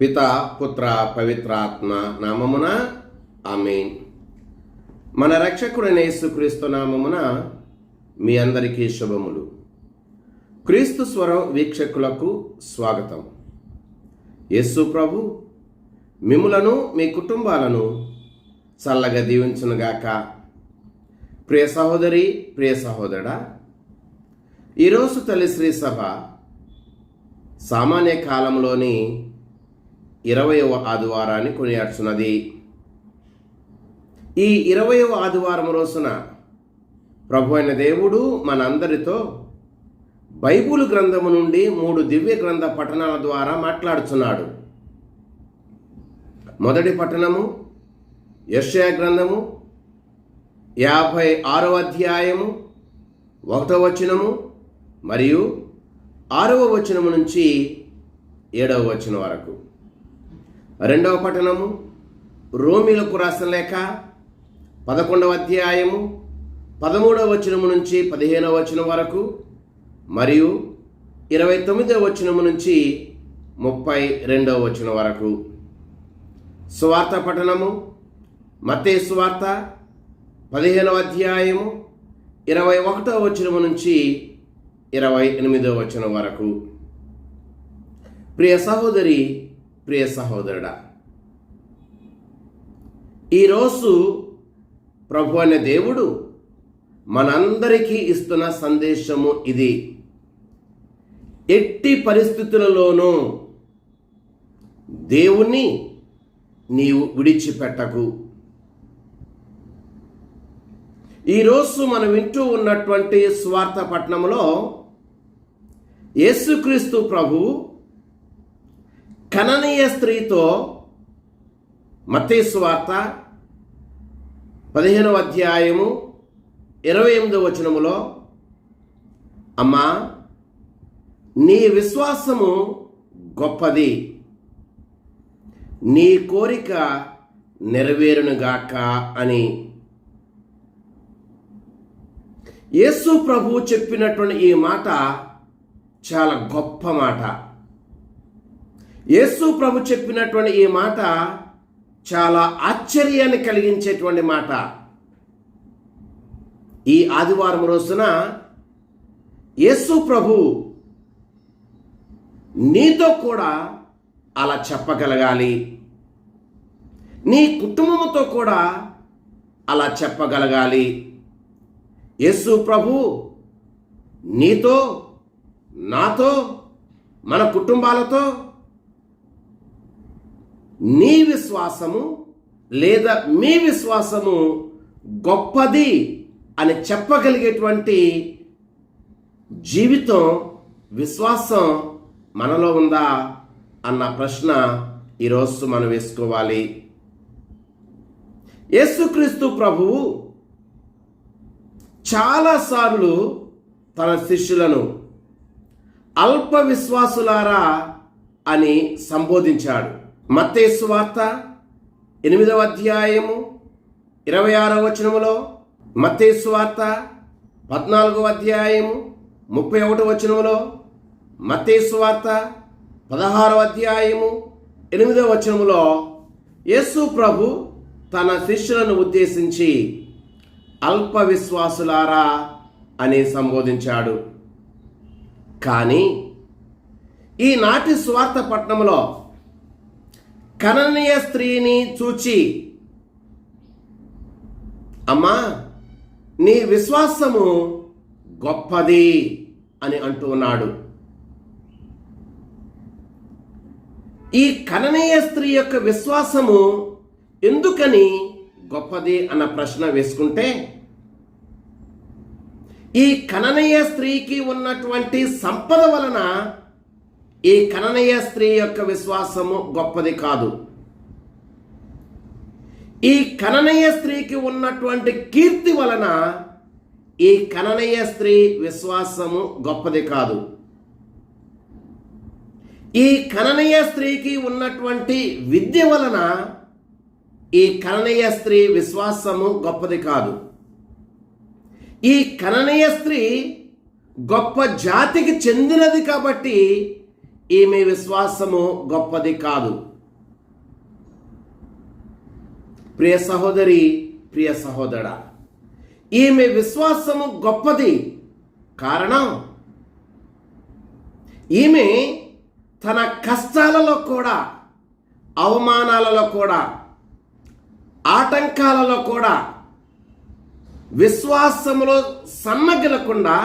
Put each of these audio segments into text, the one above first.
పితా పుత్ర పవిత్రాత్మ నామమున ఆమేన్. మన రక్షకుడైన యేసుక్రీస్తు నామమున మీ అందరికీ శుభములు. క్రీస్తు స్వరం వీక్షకులకు స్వాగతం. యేసు ప్రభు మిమ్ములను మీ కుటుంబాలను చల్లగా దీవించునుగాక. ప్రియ సహోదరి, ప్రియ సహోదరుడా, ఈరోజు తల్లి శ్రీ సభ సామాన్య కాలంలోని 20వ ఆదివారాన్ని కొనియాడుచున్నది. ఈ 20వ ఆదివారం రోజున ప్రభు అయిన దేవుడు మనందరితో బైబిల్ గ్రంథము నుండి 3 దివ్య గ్రంథ పఠనాల ద్వారా మాట్లాడుచున్నాడు. మొదటి పఠనము యెషయా గ్రంథము 56వ అధ్యాయము 1వ వచనము మరియు 6వ వచనము నుంచి 7వ వచనం వరకు. రెండవ పఠనము రోమీలకు రాసిన లేఖ 11వ అధ్యాయము 13వ వచనము నుంచి 15వ వచనం వరకు మరియు 29వ వచనము నుంచి 32వ వచనం వరకు. సువార్త పఠనము మత్తయి సువార్త 15వ అధ్యాయము 21వ వచనము నుంచి 28వ వచనం వరకు. ప్రియ సహోదరి, ప్రియ సహోదరుడా, ఈరోజు ప్రభు అనే దేవుడు మనందరికీ ఇస్తున్న సందేశము ఇది: ఎట్టి పరిస్థితులలోనూ దేవుణ్ణి నీవు విడిచిపెట్టకు. ఈరోజు మనం వింటూ ఉన్నటువంటి సువార్త పట్టణంలో యేసుక్రీస్తు ప్రభు కననీయ స్త్రీతో మత్తయి సువార్త 15వ అధ్యాయము 28వ వచనములో, అమ్మా, నీ విశ్వాసము గొప్పది, నీ కోరిక నెరవేరునుగాక అని యేసు ప్రభు చెప్పినటువంటి ఈ మాట చాలా గొప్ప మాట. యేసు ప్రభు చెప్పినటువంటి ఈ మాట చాలా ఆశ్చర్యాన్ని కలిగించేటువంటి మాట. ఈ ఆదివారం రోజున యేసు ప్రభు నీతో కూడా అలా చెప్పగలగాలి, నీ కుటుంబంతో కూడా అలా చెప్పగలగాలి. యేసు ప్రభు నీతో, నాతో, మన కుటుంబాలతో నీ విశ్వాసము లేదా మీ విశ్వాసము గొప్పది అని చెప్పగలిగేటువంటి జీవితం, విశ్వాసం మనలో ఉందా అన్న ప్రశ్న ఈరోజు మనం వేసుకోవాలి. యేసుక్రీస్తు ప్రభువు చాలాసార్లు తన శిష్యులను అల్ప విశ్వాసులారా అని సంబోధించాడు. మత్తయి సువార్త 8వ అధ్యాయము 26వ వచనములో, మత్తయి సువార్త 14వ అధ్యాయము 31వ వచనములో, మత్తయి సువార్త 16వ అధ్యాయము 8వ వచనములో యేసు ప్రభు తన శిష్యులను ఉద్దేశించి అల్ప విశ్వాసులారా అని సంబోధించాడు. కానీ ఈనాటి సువార్త పట్టణంలో కననీయ స్త్రీని చూచి, అమ్మా, నీ విశ్వాసము గొప్పది అని అంటూ ఉన్నాడు. ఈ కననీయ స్త్రీ యొక్క విశ్వాసము ఎందుకని గొప్పది అన్న ప్రశ్న వేసుకుంటే, ఈ కననీయ స్త్రీకి ఉన్నటువంటి సంపద వలన ఈ కననీయ స్త్రీ యొక్క విశ్వాసము గొప్పది కాదు. ఈ కననీయ స్త్రీకి ఉన్నటువంటి కీర్తి వలన ఈ కననీయ స్త్రీ విశ్వాసము గొప్పది కాదు. ఈ కననీయ స్త్రీకి ఉన్నటువంటి విద్య వలన ఈ కననీయ స్త్రీ విశ్వాసము గొప్పది కాదు. ఈ కననీయ స్త్రీ గొప్ప జాతికి చెందినది కాబట్టి ఈమె విశ్వాసము గొప్పది కాదు. ప్రియ సహోదరి, ప్రియ సహోదరా, ఈమె విశ్వాసము గొప్పది. కారణం, ఈమె తన కష్టాలలో కూడా, అవమానాలలో కూడా, ఆటంకాలలో కూడా విశ్వాసములో సన్నగిలకుండా,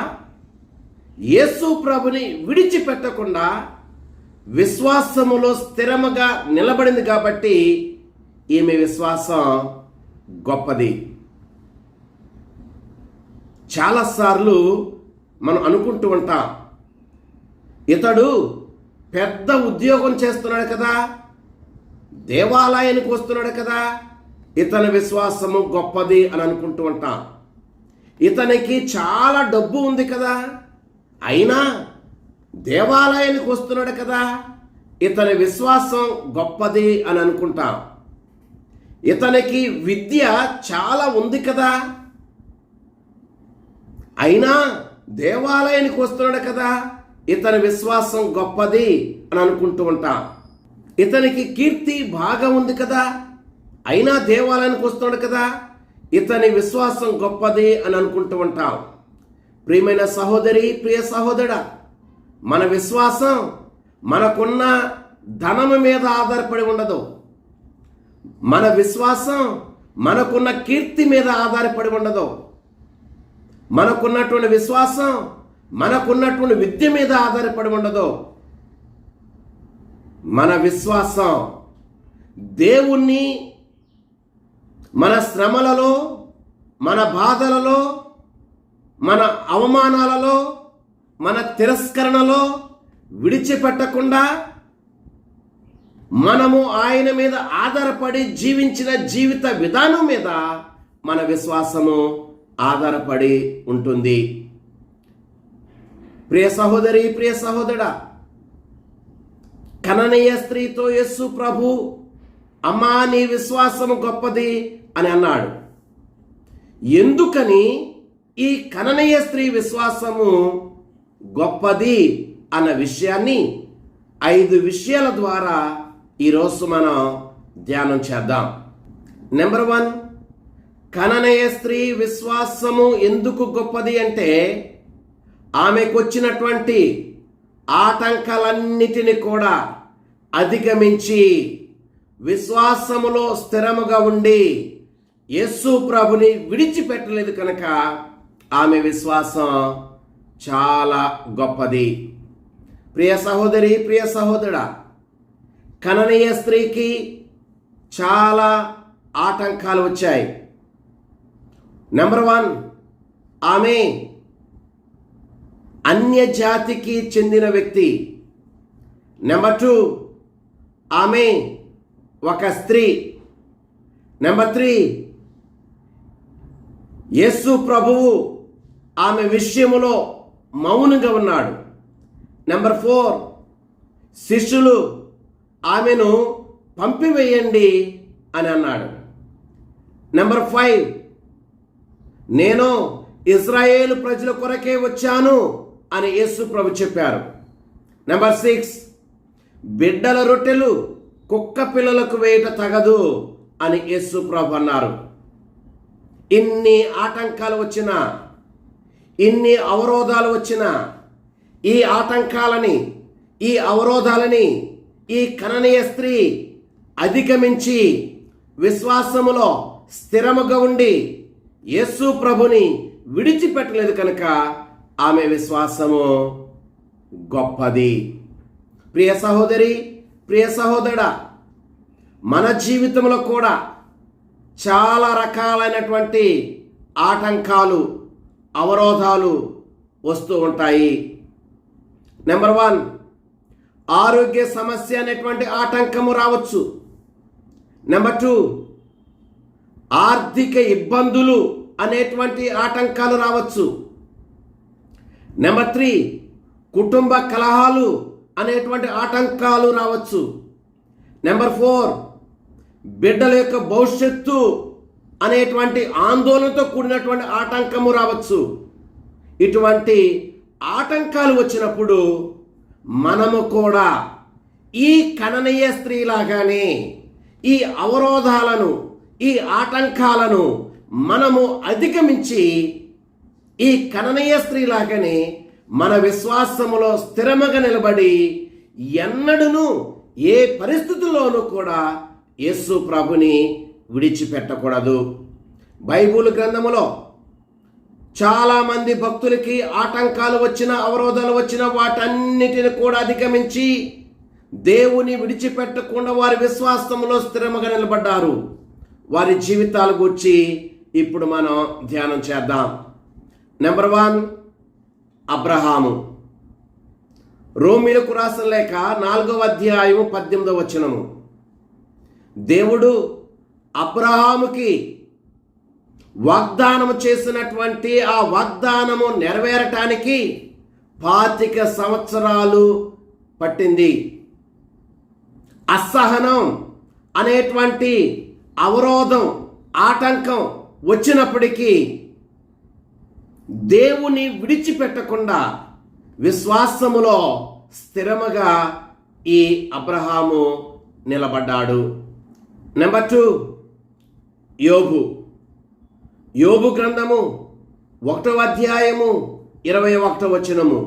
యేసు ప్రభుని విడిచిపెట్టకుండా విశ్వాసములో స్థిరముగా నిలబడింది. కాబట్టి ఈమె విశ్వాసం గొప్పది. చాలాసార్లు మనం అనుకుంటూ ఉంటాం, ఇతడు పెద్ద ఉద్యోగం చేస్తున్నాడు కదా, దేవాలయానికి వస్తున్నాడు కదా, ఇతని విశ్వాసము గొప్పది అని అనుకుంటూ ఉంటాం. ఇతనికి చాలా డబ్బు ఉంది కదా, అయినా దేవాలయానికి వస్తున్నాడు కదా, ఇతని విశ్వాసం గొప్పది అని అనుకుంటాం. ఇతనికి విద్య చాలా ఉంది కదా, అయినా దేవాలయానికి వస్తున్నాడు కదా, ఇతని విశ్వాసం గొప్పది అని అనుకుంటూ ఉంటాం. ఇతనికి కీర్తి బాగా ఉంది కదా, అయినా దేవాలయానికి వస్తున్నాడు కదా, ఇతని విశ్వాసం గొప్పది అని అనుకుంటూ ఉంటాం. ప్రియమైన సహోదరి, ప్రియ సహోదరుడా, మన విశ్వాసం మనకున్న ధనము మీద ఆధారపడి ఉండదు. మన విశ్వాసం మనకున్న కీర్తి మీద ఆధారపడి ఉండదు. మనకున్నటువంటి విశ్వాసం మనకున్నటువంటి విద్య మీద ఆధారపడి ఉండదు. మన విశ్వాసం దేవుణ్ణి మన శ్రమలలో, మన బాధలలో, మన అవమానాలలో, మన తిరస్కరణలో విడిచిపెట్టకుండా మనము ఆయన మీద ఆధారపడి జీవించిన జీవిత విధానం మీద మన విశ్వాసము ఆధారపడి ఉంటుంది. ప్రియ సహోదరి, ప్రియ సహోదరుడా, కననీయ స్త్రీతో యేసు ప్రభు, అమ్మా నీ విశ్వాసము గొప్పది అని అన్నాడు. ఎందుకని ఈ కననీయ స్త్రీ విశ్వాసము గొప్పది అన్న విషయాన్ని 5 విషయాల ద్వారా ఈరోజు మనం ధ్యానం చేద్దాం. నెంబర్ 1, కననీయ స్త్రీ విశ్వాసము ఎందుకు గొప్పది అంటే, ఆమెకు వచ్చినటువంటి ఆటంకాలన్నిటిని కూడా అధిగమించి విశ్వాసములో స్థిరముగా ఉండి యేసు ప్రభుని విడిచిపెట్టలేదు కనుక ఆమె విశ్వాసం చాలా గొప్పది. ప్రియ సహోదరి, ప్రియ సహోదరుడా, కననీయ స్త్రీకి చాలా ఆటంకాలు వచ్చాయి. నెంబర్ 1, ఆమె అన్య జాతికి చెందిన వ్యక్తి. నెంబర్ 2, ఆమె ఒక స్త్రీ. నెంబర్ 3, యేసు ప్రభువు ఆమె విషయములో మౌనంగా ఉన్నాడు. నెంబర్ 4, శిష్యులు ఆమెను పంపివేయండి అని అన్నాడు. నెంబర్ 5, నేను ఇశ్రాయేలు ప్రజల కొరకే వచ్చాను అని యేసు ప్రభు చెప్పారు. నెంబర్ 6, బిడ్డల రొట్టెలు కుక్క పిల్లలకు వేయట తగదు అని యేసు ప్రభు అన్నారు. ఇన్ని ఆటంకాలు వచ్చినా, ఇన్ని అవరోధాలు వచ్చినా, ఈ ఆటంకాలని, ఈ అవరోధాలని ఈ కననీయ స్త్రీ అధిగమించి విశ్వాసములో స్థిరముగా ఉండి యేసు ప్రభుని విడిచిపెట్టలేదు కనుక ఆమె విశ్వాసము గొప్పది. ప్రియ సహోదరి, ప్రియ సహోదరుడా, మన జీవితంలో కూడా చాలా రకాలైనటువంటి ఆటంకాలు, అవరోధాలు వస్తూ ఉంటాయి. నెంబర్ 1, ఆరోగ్య సమస్య అనేటువంటి ఆటంకము రావచ్చు. నెంబర్ 2, ఆర్థిక ఇబ్బందులు అనేటువంటి ఆటంకాలు రావచ్చు. నెంబర్ 3, కుటుంబ కలహాలు అనేటువంటి ఆటంకాలు రావచ్చు. నెంబర్ 4, బిడ్డల యొక్క భవిష్యత్తు అనేటువంటి ఆందోళనతో కూడినటువంటి ఆటంకము రావచ్చు. ఇటువంటి ఆటంకాలు వచ్చినప్పుడు మనము కూడా ఈ కననీయ స్త్రీలాగానే ఈ అవరోధాలను, ఈ ఆటంకాలను మనము అధిగమించి ఈ కననీయ స్త్రీలాగానే మన విశ్వాసములో స్థిరముగా నిలబడి ఎన్నడూను ఏ పరిస్థితుల్లోనూ కూడా యేసు ప్రభుని విడిచిపెట్టకూడదు. బైబిల్ గ్రంథములో చాలామంది భక్తులకి ఆటంకాలు వచ్చిన, అవరోధాలు వచ్చిన వాటన్నిటిని కూడా అధిగమించి దేవుని విడిచిపెట్టకుండా వారి విశ్వాసంలో స్థిరముగా నిలబడ్డారు. వారి జీవితాల గురించి ఇప్పుడు మనం ధ్యానం చేద్దాం. నెంబర్ 1, అబ్రహాము. రోమీలకు రాసిన లేఖ 4వ అధ్యాయము 18వ వచనము. దేవుడు అబ్రహాముకి వాగ్దానము చేసినటువంటి ఆ వాగ్దానము నెరవేరటానికి 25 సంవత్సరాలు పట్టింది. అసహనం అనేటువంటి అవరోధం, ఆటంకం వచ్చినప్పటికీ దేవుని విడిచిపెట్టకుండా విశ్వాసములో స్థిరముగా ఈ అబ్రహాము నిలబడ్డాడు. నెంబర్ 2, యోబు. యోబు గ్రంథము 1వ అధ్యాయము 21వ వచనము.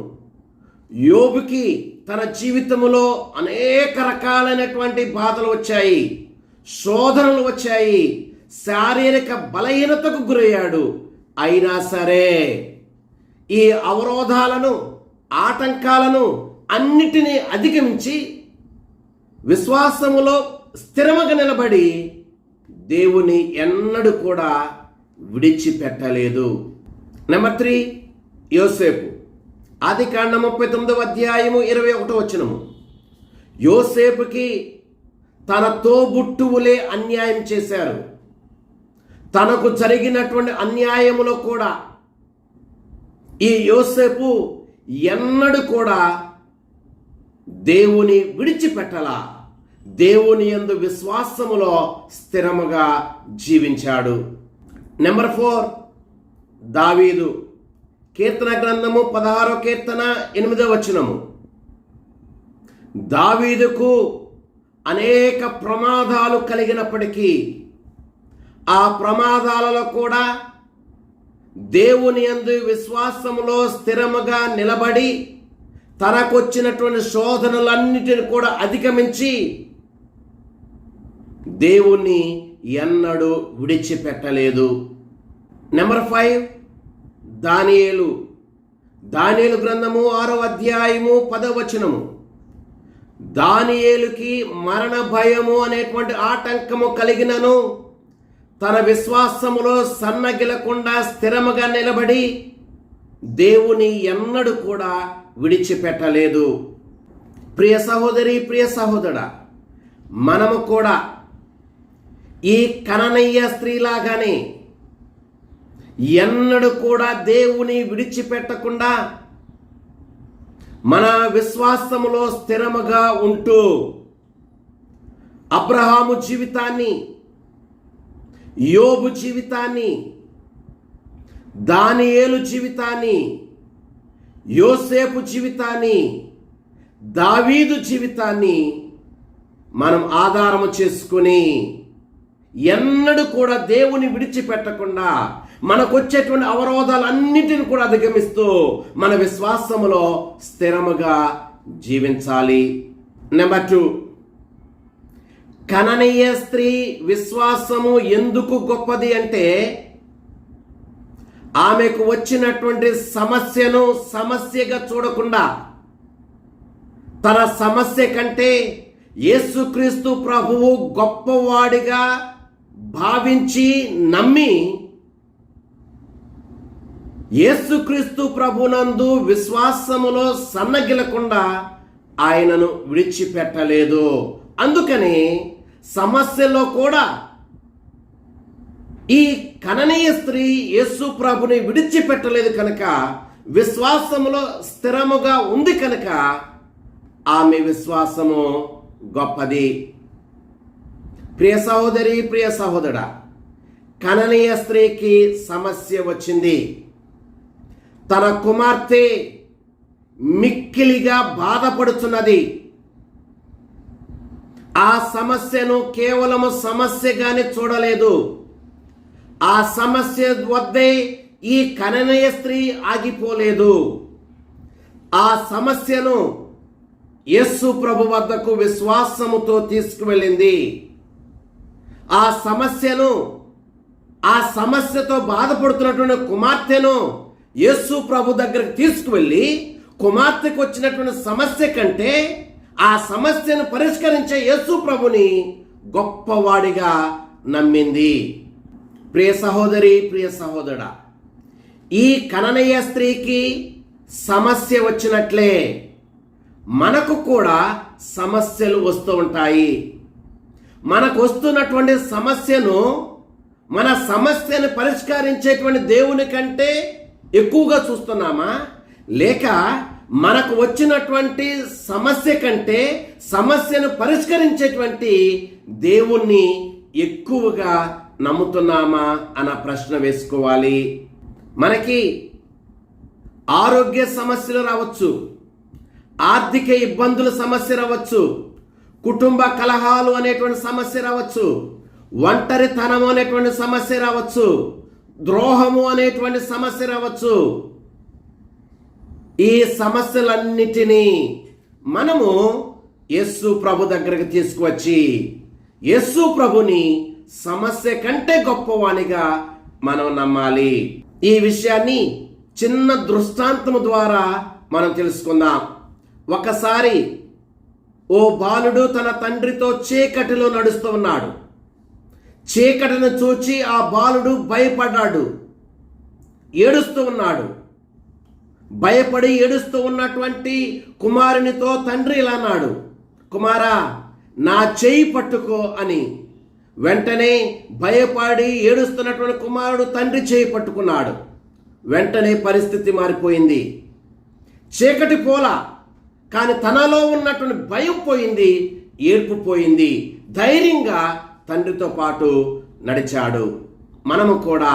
యోబుకి తన జీవితములో అనేక రకాలైనటువంటి బాధలు వచ్చాయి, శోధనలు వచ్చాయి, శారీరక బలహీనతకు గురయ్యాడు. అయినా సరే ఈ అవరోధాలను, ఆటంకాలను అన్నిటినీ అధిగమించి విశ్వాసములో స్థిరముగా నిలబడి దేవుని ఎన్నడూ కూడా విడిచిపెట్టలేదు. నెంబర్ 3, యోసేపు. ఆదికాండం 39వ అధ్యాయము 21వ వచనము. యోసేపుకి తన తోబుట్టువులే అన్యాయం చేశారు. తనకు జరిగినటువంటి అన్యాయములో కూడా ఈ యోసేపు ఎన్నడూ కూడా దేవుని విడిచిపెట్టలా. దేవుని యందు విశ్వాసములో స్థిరముగా జీవించాడు. నెంబర్ 4, దావీదు. కీర్తన గ్రంథము 16వ కీర్తన 8వ వచనము. దావీదుకు అనేక ప్రమాదాలు కలిగినప్పటికీ ఆ ప్రమాదాలలో కూడా దేవుని యందు విశ్వాసములో స్థిరముగా నిలబడి తనకొచ్చినటువంటి శోధనలన్నిటిని కూడా అధిగమించి దేవుని ఎన్నడూ విడిచిపెట్టలేదు. నెంబర్ 5, దానియేలు. దానియేలు గ్రంథము 6వ అధ్యాయము 10వ వచనము. దానియేలుకి మరణ భయము అనేటువంటి ఆటంకము కలిగినను తన విశ్వాసములో సన్నగిలకుండా స్థిరముగా నిలబడి దేవుని ఎన్నడూ కూడా విడిచిపెట్టలేదు. ప్రియ సహోదరి, ప్రియ సహోదరా, మనము కూడా ఈ కననీయ స్త్రీలాగానే ఎన్నడూ కూడా దేవుని విడిచిపెట్టకుండా మన విశ్వాసములో స్థిరముగా ఉంటూ అబ్రహాము జీవితాన్ని, యోబు జీవితాన్ని, దానియేలు జీవితాన్ని, యోసేపు జీవితాన్ని, దావీదు జీవితాన్ని మనం ఆధారము చేసుకుని ఎన్నడూ కూడా దేవుని విడిచిపెట్టకుండా మనకొచ్చేటువంటి అవరోధాలన్నిటిని కూడా అధిగమిస్తూ మన విశ్వాసములో స్థిరముగా జీవించాలి. నెంబర్ 2, కననీయ స్త్రీ విశ్వాసము ఎందుకు గొప్పది అంటే ఆమెకు వచ్చినటువంటి సమస్యను సమస్యగా చూడకుండా తన సమస్య కంటే యేసుక్రీస్తు ప్రభువు గొప్పవాడిగా భావించి నమ్మి యేసుక్రీస్తు ప్రభునందు విశ్వాసములో సన్నగిలకుండా ఆయనను విడిచిపెట్టలేదు. అందుకని సమస్యలో కూడా ఈ కననీయ స్త్రీ యేసు ప్రభుని విడిచిపెట్టలేదు కనుక, విశ్వాసములో స్థిరముగా ఉంది కనుక ఆమె విశ్వాసము గొప్పది. ప్రియ సహోదరి, ప్రియ సహోదరా, కననీయ స్త్రీకి సమస్య వచ్చింది. తన కుమార్తె మిక్కిలిగా బాధపడుతున్నది. ఆ సమస్యను కేవలము సమస్యగానే చూడలేదు. ఆ సమస్య వద్దే ఈ కననీయ స్త్రీ ఆగిపోలేదు. ఆ సమస్యను యేసు ప్రభు వద్దకు విశ్వాసముతో తీసుకువెళ్ళింది. ఆ సమస్యతో బాధపడుతున్నటువంటి కుమార్తెను యేసు ప్రభు దగ్గరికి తీసుకువెళ్ళి, కుమార్తెకు వచ్చినటువంటి సమస్య కంటే ఆ సమస్యను పరిష్కరించే యేసు ప్రభుని గొప్పవాడిగా నమ్మింది. ప్రియ సహోదరి, ప్రియ సహోదరుడా, ఈ కననీయ స్త్రీకి సమస్య వచ్చినట్లే మనకు కూడా సమస్యలు వస్తూ ఉంటాయి. మనకు వస్తున్నటువంటి మన సమస్యను పరిష్కరించేటువంటి దేవుని కంటే ఎక్కువగా చూస్తున్నామా, లేక మనకు వచ్చినటువంటి సమస్య కంటే సమస్యను పరిష్కరించేటువంటి దేవుణ్ణి ఎక్కువగా నమ్ముతున్నామా అన్న ప్రశ్న వేసుకోవాలి. మనకి ఆరోగ్య సమస్యలు రావచ్చు, ఆర్థిక ఇబ్బందుల సమస్య రావచ్చు, కుటుంబ కలహాలు అనేటువంటి సమస్య రావచ్చు, ఒంటరితనము అనేటువంటి సమస్య రావచ్చు, ద్రోహము అనేటువంటి సమస్య రావచ్చు. ఈ సమస్యలన్నిటినీ మనము యేసు ప్రభు దగ్గరికి తీసుకువచ్చి యేసు ప్రభుని సమస్య కంటే గొప్పవానిగా మనం నమ్మాలి. ఈ విషయాన్ని చిన్న దృష్టాంతము ద్వారా మనం తెలుసుకుందాం. ఒకసారి ఓ బాలుడు తన తండ్రితో చీకటిలో నడుస్తూ ఉన్నాడు. చీకటిని చూచి ఆ బాలుడు భయపడ్డాడు, ఏడుస్తూ ఉన్నాడు. భయపడి ఏడుస్తూ ఉన్నటువంటి కుమారునితో తండ్రి ఇలా అన్నాడు, కుమారా, నా చేయి పట్టుకో అని. వెంటనే భయపడి ఏడుస్తున్నటువంటి కుమారుడు తండ్రి చేయి పట్టుకున్నాడు. వెంటనే పరిస్థితి మారిపోయింది. చీకటి పోలా, కానీ తనలో ఉన్నటువంటి భయం పోయింది, ఏడ్పు పోయింది. ధైర్యంగా తండ్రితో పాటు నడిచాడు. మనము కూడా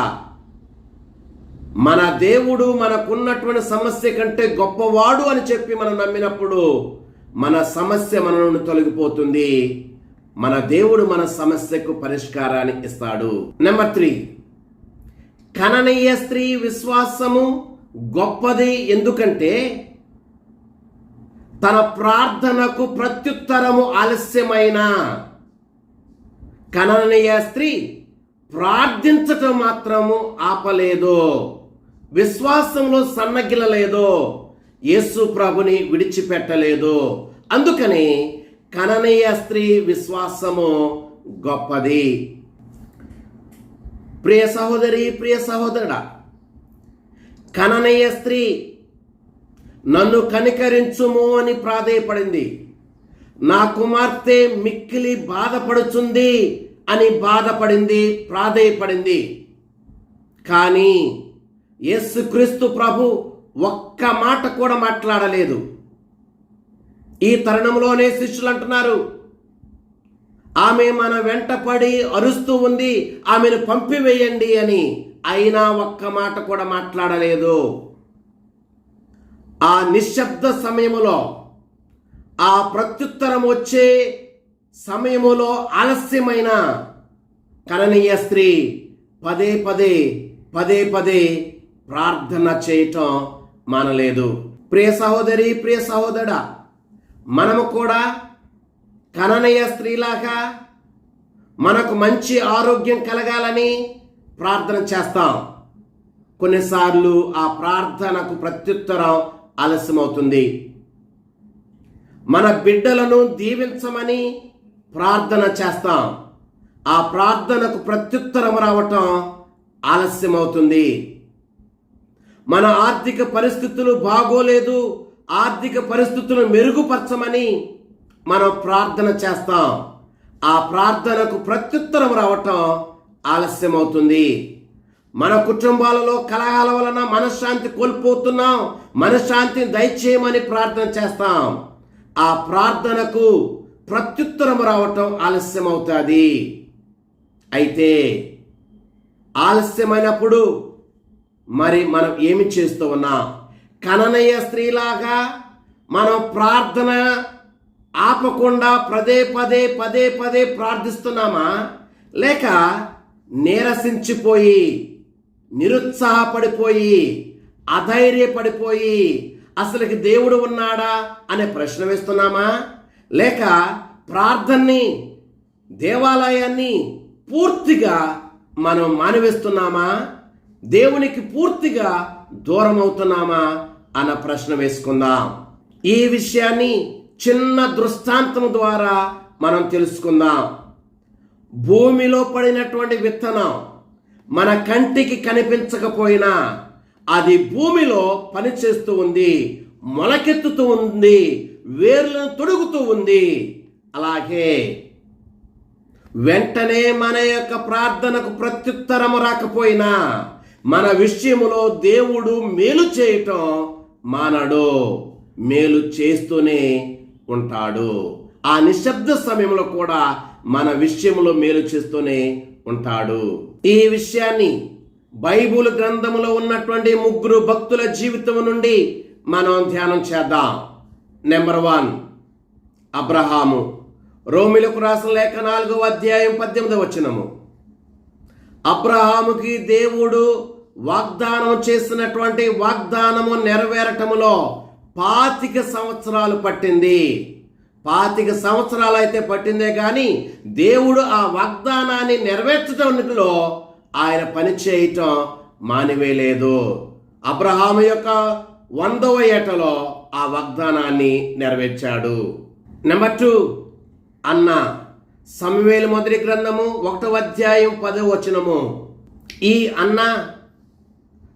మన దేవుడు మనకున్నటువంటి సమస్య కంటే గొప్పవాడు అని చెప్పి మనం నమ్మినప్పుడు మన సమస్య మన నుండి తొలగిపోతుంది. మన దేవుడు మన సమస్యకు పరిష్కారాన్ని ఇస్తాడు. నెంబర్ 3, కననీయ స్త్రీ విశ్వాసము గొప్పది. ఎందుకంటే తన ప్రార్థనకు ప్రత్యుత్తరము ఆలస్యమైన కననీయ స్త్రీ ప్రార్థించటం మాత్రము ఆపలేదు, విశ్వాసంలో సన్నగిల్లలేదు, యేసు ప్రభుని విడిచిపెట్టలేదు. అందుకని కననీయ స్త్రీ విశ్వాసము గొప్పది. ప్రియ సహోదరి, ప్రియ సహోదరుడా, కననీయ స్త్రీ నన్ను కనికరించుము అని ప్రాధేయపడింది. నా కుమార్తె మిక్కిలి బాధపడుచుంది అని బాధపడింది, ప్రాధేయపడింది. కానీ యేసుక్రీస్తు ప్రభు ఒక్క మాట కూడా మాట్లాడలేదు. ఈ తరుణంలోనే శిష్యులు అంటున్నారు, ఆమె మన వెంటపడి అరుస్తూ ఉంది, ఆమెను పంపివేయండి అని. అయినా ఒక్క మాట కూడా మాట్లాడలేదు. ఆ నిశ్శబ్ద సమయములో, ఆ ప్రత్యుత్తరం వచ్చే సమయములో ఆలస్యమైన కననీయ స్త్రీ పదే పదే ప్రార్థన చేయటం మానలేదు. ప్రియ సహోదరి, ప్రియ సహోదరుడా, మనము కూడా కననీయ స్త్రీలాగా మనకు మంచి ఆరోగ్యం కలగాలని ప్రార్థన చేస్తాం. కొన్నిసార్లు ఆ ప్రార్థనకు ప్రత్యుత్తరం ఆలస్యమవుతుంది. మన బిడ్డలను దీవించమని ప్రార్థన చేస్తాం. ఆ ప్రార్థనకు ప్రత్యుత్తరం రావటం ఆలస్యమవుతుంది. మన ఆర్థిక పరిస్థితులు బాగోలేదు, ఆర్థిక పరిస్థితులను మెరుగుపరచమని మనం ప్రార్థన చేస్తాం. ఆ ప్రార్థనకు ప్రత్యుత్తరం రావటం ఆలస్యమవుతుంది. మన కుటుంబాలలో కలహాల వలన మనశ్శాంతి కోల్పోతున్నాం, మనశ్శాంతిని దయచేయమని ప్రార్థన చేస్తాం. ఆ ప్రార్థనకు ప్రత్యుత్తరం రావటం ఆలస్యమవుతుంది. అయితే ఆలస్యమైనప్పుడు మరి మనం ఏమి చేస్తూ ఉన్నాం? కననీయ స్త్రీలాగా మనం ప్రార్థన ఆపకుండా పదే పదే పదే పదే ప్రార్థిస్తున్నామా, లేక నీరసించిపోయి నిరుత్సాహపడిపోయి అధైర్యపడిపోయి అసలుకి దేవుడు ఉన్నాడా అనే ప్రశ్న వేస్తున్నామా, లేక ప్రార్థనని దేవాలయాన్ని పూర్తిగా మనం మానివేస్తున్నామా, దేవునికి పూర్తిగా దూరం అవుతున్నామా అన్న ప్రశ్న వేసుకుందాం. ఈ విషయాన్ని చిన్న దృష్టాంతం ద్వారా మనం తెలుసుకుందాం. భూమిలో పడినటువంటి విత్తనం మన కంటికి కనిపించకపోయినా అది భూమిలో పనిచేస్తూ ఉంది, మొలకెత్తుతూ ఉంది, వేర్లను తొడుగుతూ ఉంది. అలాగే వెంటనే మన యొక్క ప్రార్థనకు ప్రత్యుత్తరము రాకపోయినా మన విషయములో దేవుడు మేలు చేయటం మానడు, మేలు చేస్తూనే ఉంటాడు. ఆ నిశ్శబ్ద సమయంలో కూడా మన విషయంలో మేలు చేస్తూనే ఉంటాడు. ఈ విషయాన్ని బైబిల్ గ్రంథములో ఉన్నటువంటి 3 భక్తుల జీవితం నుండి మనం ధ్యానం చేద్దాం. నెంబర్ 1 అబ్రహాము. రోమిలకు రాసిన లేఖ 4వ అధ్యాయం 18వ వచనము. అబ్రహాముకి దేవుడు వాగ్దానం చేసినటువంటి వాగ్దానము నెరవేరటములో 25 సంవత్సరాలు పట్టింది. 25 సంవత్సరాలు అయితే పట్టిందే కానీ దేవుడు ఆ వాగ్దానాన్ని నెరవేర్చడంలో ఆయన పని చేయటం మానివేయలేదు. అబ్రహాము యొక్క 100వ ఏటలో ఆ వాగ్దానాన్ని నెరవేర్చాడు. నెంబర్ 2 అన్న. సమూయేలు మొదటి గ్రంథము 1వ అధ్యాయం 10వ వచనము. ఈ అన్న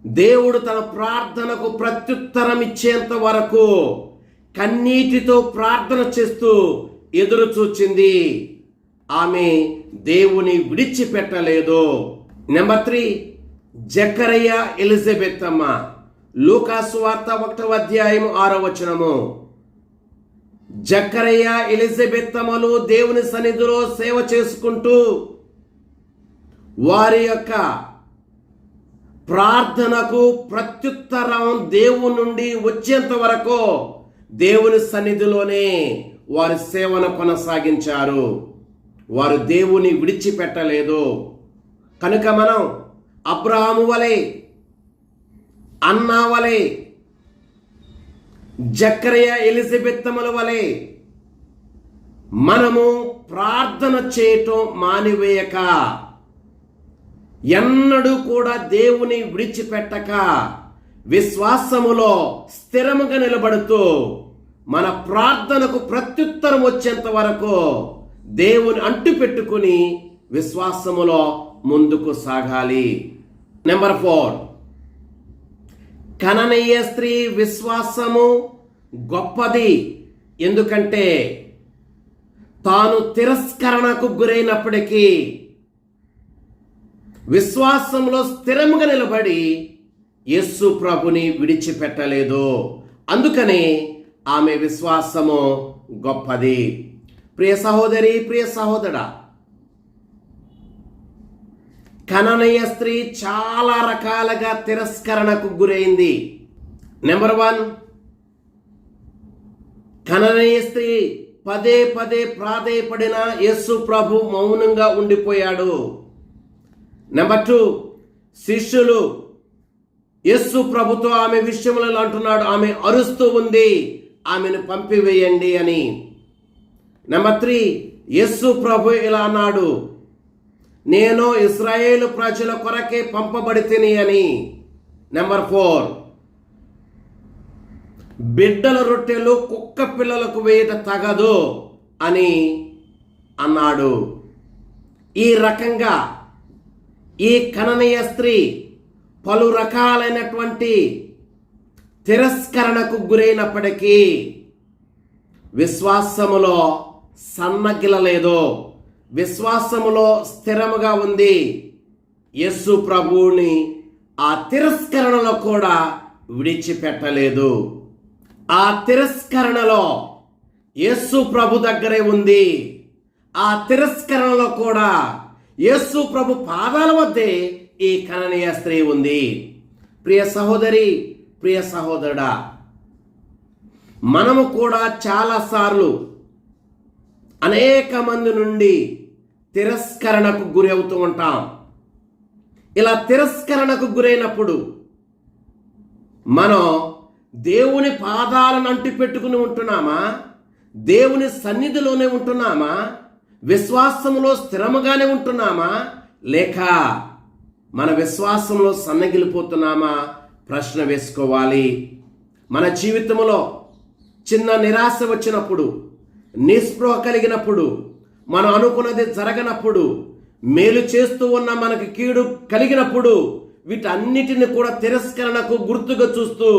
దేవుడు తన ప్రార్థనకు ప్రత్యుత్తరం ఇచ్చేంత వరకు కన్నీటితో ప్రార్థన చేస్తూ ఎదురు చూచింది. ఆమె దేవుని విడిచిపెట్టలేదు. నెంబర్ 3 జకరియా ఎలిజబెత్ అమ్మ. లూకాసు వార్త 1వ అధ్యాయం 6వ వచనము. జకరియా ఎలిజబెత్ అమ్మలు దేవుని సన్నిధిలో సేవ చేసుకుంటూ వారి యొక్క ప్రార్థనకు ప్రత్యుత్తరం దేవుని నుండి వచ్చేంత వరకు దేవుని సన్నిధిలోనే వారి సేవను కొనసాగించారు. వారు దేవుని విడిచిపెట్టలేదు. కనుక మనం అబ్రహాము వలె, అన్నా వలె, జకరియా ఎలిజబెత్తముల వలె మనము ప్రార్థన చేయటం మానివేయక, ఎన్నడూ కూడా దేవుని విడిచిపెట్టక, విశ్వాసములో స్థిరముగా నిలబడుతూ మన ప్రార్థనకు ప్రత్యుత్తరం వచ్చేంత వరకు దేవుని అంటు పెట్టుకుని విశ్వాసములో ముందుకు సాగాలి. నెంబర్ 4 కననీయ స్త్రీ విశ్వాసము గొప్పది. ఎందుకంటే తాను తిరస్కరణకు గురైనప్పటికీ విశ్వాసంలో స్థిరముగా నిలబడి యేసు ప్రభుని విడిచిపెట్టలేదు. అందుకనే ఆమె విశ్వాసము గొప్పది. ప్రియ సహోదరి, ప్రియ సహోదరా, కననీయ స్త్రీ చాలా రకాలుగా తిరస్కరణకు గురైంది. నెంబర్ 1 కననీయ స్త్రీ పదే పదే ప్రాధేయపడిన యేసు ప్రభు మౌనంగా ఉండిపోయాడు. నెంబర్ 2 శిష్యులు యేసు ప్రభుతో ఆమె విషయంలో అంటున్నాడు, ఆమె అరుస్తూ ఉంది, ఆమెను పంపివేయండి అని. నెంబర్ 3 యేసు ప్రభు ఇలా అన్నాడు, నేను ఇశ్రాయేలు ప్రజల కొరకే పంపబడి తిని అని. నెంబర్ 4 బిడ్డల రొట్టెలు కుక్క పిల్లలకు వేయట తగదు అని అన్నాడు. ఈ రకంగా ఈ కననీయ స్త్రీ పలు రకాలైనటువంటి తిరస్కరణకు గురైనప్పటికీ విశ్వాసములో సన్నగిలలేదు, విశ్వాసములో స్థిరముగా ఉంది. యేసు ప్రభువుని ఆ తిరస్కరణలో కూడా విడిచిపెట్టలేదు. ఆ తిరస్కరణలో యేసు ప్రభు దగ్గరే ఉంది. ఆ తిరస్కరణలో కూడా యేసు ప్రభు పాదాల వద్దే ఈ కననీయ స్త్రీ ఉంది. ప్రియ సహోదరి, ప్రియ సహోదరుడా, మనము కూడా చాలాసార్లు అనేక మంది నుండి తిరస్కరణకు గురి అవుతూ ఉంటాం. ఇలా తిరస్కరణకు గురైనప్పుడు మనం దేవుని పాదాలను అంటి పెట్టుకుని ఉంటున్నామా? దేవుని సన్నిధిలోనే ఉంటున్నామా? విశ్వాసంలో స్థిరముగానే ఉంటున్నామా? లేక మన విశ్వాసంలో సన్నగిలిపోతున్నామా? ప్రశ్న వేసుకోవాలి. మన జీవితంలో చిన్న నిరాశ వచ్చినప్పుడు, నిస్పృహ కలిగినప్పుడు, మనం అనుకున్నది జరగనప్పుడు, మేలు చేస్తూ ఉన్న మనకి కీడు కలిగినప్పుడు, వీటన్నిటిని కూడా తిరస్కరణకు గుర్తుగా చూస్తూ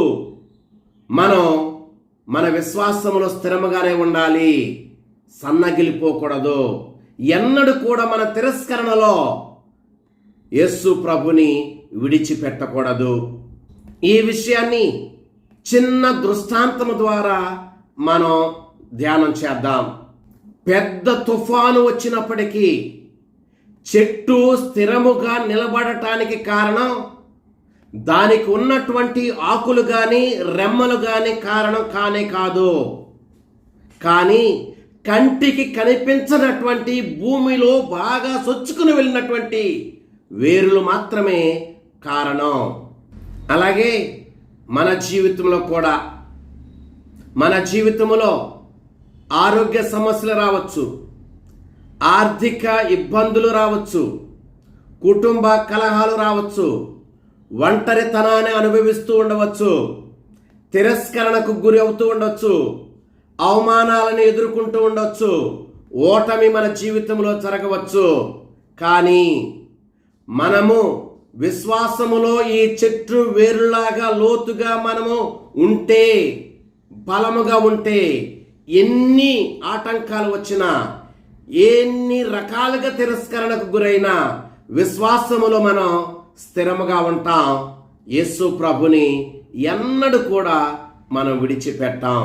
మనం మన విశ్వాసంలో స్థిరముగానే ఉండాలి. సన్నగిలిపోకూడదు. ఎన్నడూ కూడా మన తిరస్కరణలో యేసు ప్రభుని విడిచిపెట్టకూడదు. ఈ విషయాన్ని చిన్న దృష్టాంతము ద్వారా మనం ధ్యానం చేద్దాం. పెద్ద తుఫాను వచ్చినప్పటికీ చెట్టు స్థిరముగా నిలబడటానికి కారణం దానికి ఉన్నటువంటి ఆకులు కానీ రెమ్మలు కానీ కారణం కానే కాదు. కానీ కంటికి కనిపించనటువంటి భూమిలో బాగా సొచ్చుకుని వెళ్ళినటువంటి వేరులు మాత్రమే కారణం. అలాగే మన జీవితంలో కూడా, మన జీవితంలో ఆరోగ్య సమస్యలు రావచ్చు, ఆర్థిక ఇబ్బందులు రావచ్చు, కుటుంబ కలహాలు రావచ్చు, ఒంటరితనాన్ని అనుభవిస్తూ ఉండవచ్చు, తిరస్కరణకు గురి అవుతూ ఉండవచ్చు, అవమానాలను ఎదుర్కొంటూ ఉండవచ్చు, ఓటమి మన జీవితంలో జరగవచ్చు. కానీ మనము విశ్వాసములో ఈ చెట్టు వేరులాగా లోతుగా మనము ఉంటే, బలముగా ఉంటే, ఎన్ని ఆటంకాలు వచ్చినా, ఎన్ని రకాలుగా తిరస్కరణకు గురైనా విశ్వాసములో మనం స్థిరముగా ఉంటాం. యేసు ప్రభుని ఎన్నడూ కూడా మనం విడిచిపెట్టాం.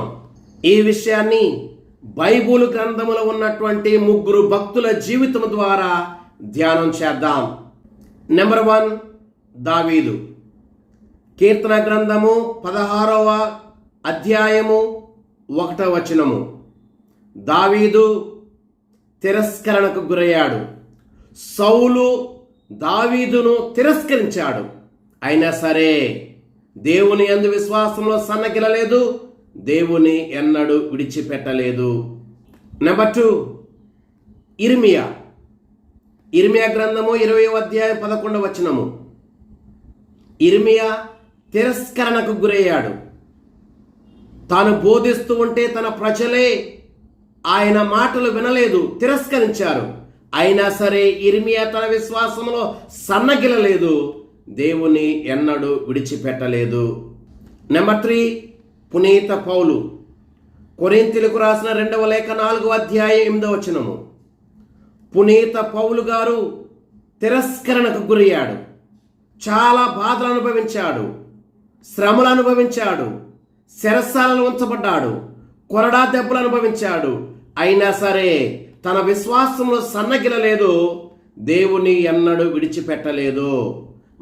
ఈ విషయాన్ని బైబిల్ గ్రంథములో ఉన్నటువంటి 3 భక్తుల జీవితం ద్వారా ధ్యానం చేద్దాం. నెంబర్ 1, దావీదు. కీర్తన గ్రంథము 16వ అధ్యాయము 1వ వచనము. దావీదు తిరస్కరణకు గురయ్యాడు. సౌలు దావీదును తిరస్కరించాడు. అయినా సరే దేవుని యందు విశ్వాసంలో సన్నగిలలేదు, దేవుని ఎన్నడూ విడిచిపెట్టలేదు. నెంబర్ 2, ఇర్మియా. ఇర్మియా గ్రంథము 20వ అధ్యాయం 11వ వచనము. ఇర్మియా తిరస్కరణకు గురయ్యాడు. తాను బోధిస్తూ ఉంటే తన ప్రజలే ఆయన మాటలు వినలేదు, తిరస్కరించారు. అయినా సరే ఇర్మియా తన విశ్వాసంలో సన్నగిలలేదు, దేవుని ఎన్నడూ విడిచిపెట్టలేదు. నెంబర్ 3, పునీత పౌలు. కొరింథీయులకు రాసిన 2వ లేఖ 4వ అధ్యాయం 8వ వచనము. పునీత పౌలు గారు తిరస్కరణకు గురయ్యాడు. చాలా బాధలు అనుభవించాడు, శ్రమలు అనుభవించాడు, చెరసాలలో ఉంచబడ్డాడు, కొరడా దెబ్బలు అనుభవించాడు. అయినా సరే తన విశ్వాసంలో సన్నగిలలేదు, దేవుని ఎన్నడూ విడిచిపెట్టలేదు.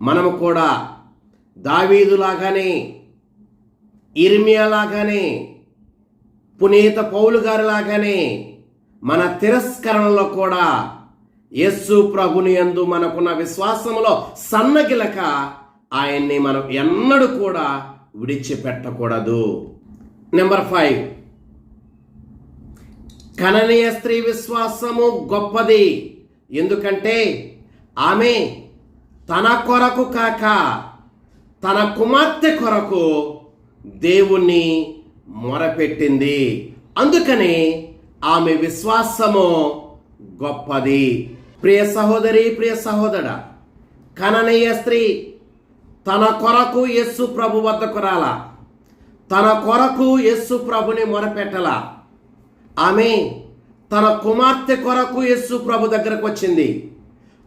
మనము కూడా దావీదులాగానే, ఇర్మియా లాగానే, పునీత పౌలు గారి లాగానే మన తిరస్కరణలో కూడా యేసు ప్రభుని యందు మనకున్న విశ్వాసములో సన్నగిలక ఆయన్ని మనం ఎన్నడూ కూడా విడిచిపెట్టకూడదు. నెంబర్ 5, కననీయ స్త్రీ విశ్వాసము గొప్పది. ఎందుకంటే ఆమె తన కొరకు కాక తన కుమార్తె కొరకు దేవుణ్ణి మొరపెట్టింది. అందుకని ఆమె విశ్వాసము గొప్పది. ప్రియ సహోదరి, ప్రియ సహోదరా, కననీయ స్త్రీ తన కొరకు యేసు ప్రభు వద్దకు రాలా, తన కొరకు యేసు ప్రభుని మొరపెట్టలా. ఆమె తన కుమార్తె కొరకు యేసు ప్రభు దగ్గరకు వచ్చింది.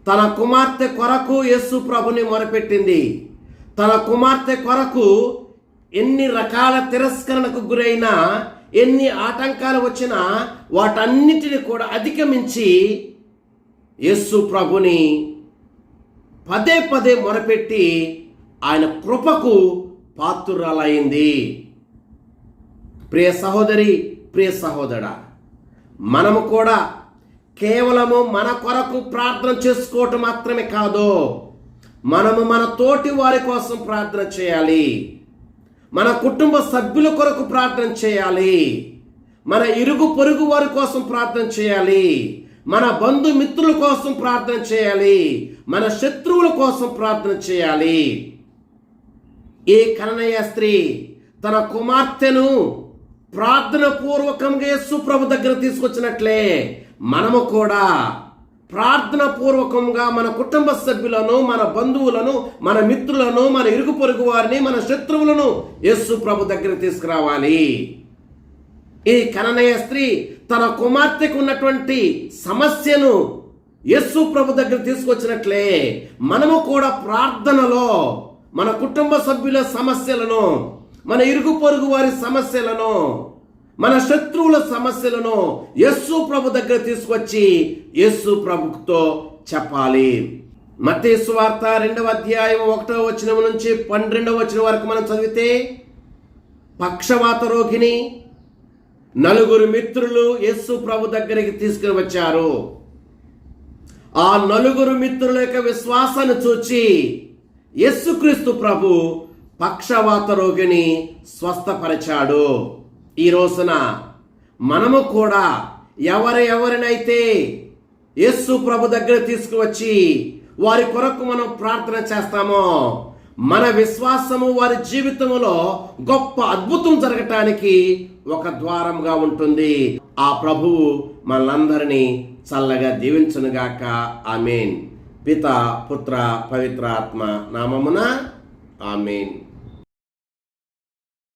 తన కుమార్తె కొరకు యేసు ప్రభుని మొరపెట్టింది. తన కుమార్తె కొరకు ఎన్ని రకాల తిరస్కరణకు గురైనా, ఎన్ని ఆటంకాలు వచ్చినా వాటన్నిటిని కూడా అధిగమించి యేసు ప్రభుని పదే పదే మొరపెట్టి ఆయన కృపకు పాత్రురాలైంది. ప్రియ సహోదరి, ప్రియ సహోదరా, మనము కూడా కేవలము మన కొరకు ప్రార్థన చేసుకోవటం మాత్రమే కాదు, మనము మన తోటి వారి కోసం ప్రార్థన చేయాలి, మన కుటుంబ సభ్యుల కొరకు ప్రార్థన చేయాలి, మన ఇరుగు పొరుగు వారి కోసం ప్రార్థన చేయాలి, మన బంధుమిత్రుల కోసం ప్రార్థన చేయాలి, మన శత్రువుల కోసం ప్రార్థన చేయాలి. ఈ కననీయ స్త్రీ తన కుమార్తెను ప్రార్థన పూర్వకంగా యేసు ప్రభు దగ్గర తీసుకొచ్చినట్లే మనము కూడా ప్రార్థన పూర్వకంగా మన కుటుంబ సభ్యులను, మన బంధువులను, మన మిత్రులను, మన ఇరుగు పొరుగు వారిని, మన శత్రువులను యేసు ప్రభు దగ్గర తీసుకురావాలి. ఈ కననీయ స్త్రీ తన కుమార్తెకు ఉన్నటువంటి సమస్యను యేసు ప్రభు దగ్గర తీసుకొచ్చినట్లే మనము కూడా ప్రార్థనలో మన కుటుంబ సభ్యుల సమస్యలను, మన ఇరుగు పొరుగు వారి సమస్యలను, మన శత్రువుల సమస్యలను యేసు ప్రభు దగ్గర తీసుకొచ్చి యేసు ప్రభుతో చెప్పాలి. మత్తయి సువార్త 2వ అధ్యాయం 1వ వచనం నుంచి 12వ వచనం వరకు మనం చదివితే, పక్షవాత రోగిని 4 మిత్రులు యేసు ప్రభు దగ్గరికి తీసుకుని వచ్చారు. ఆ 4 మిత్రుల యొక్క విశ్వాసాన్ని చూచి యేసుక్రీస్తు ప్రభు పక్షవాత రోగిని స్వస్థపరిచాడు. ఈ రోజున మనము కూడా ఎవరినైతే యేసు ప్రభు దగ్గర తీసుకువచ్చి వారి కొరకు మనం ప్రార్థన చేస్తామో, మన విశ్వాసము వారి జీవితంలో గొప్ప అద్భుతం జరగటానికి ఒక ద్వారంగా ఉంటుంది. ఆ ప్రభువు మనందరినీ చల్లగా దీవించునుగాక. ఆమేన్. పిత, పుత్ర, పవిత్ర ఆత్మ నామమున ఆమేన్.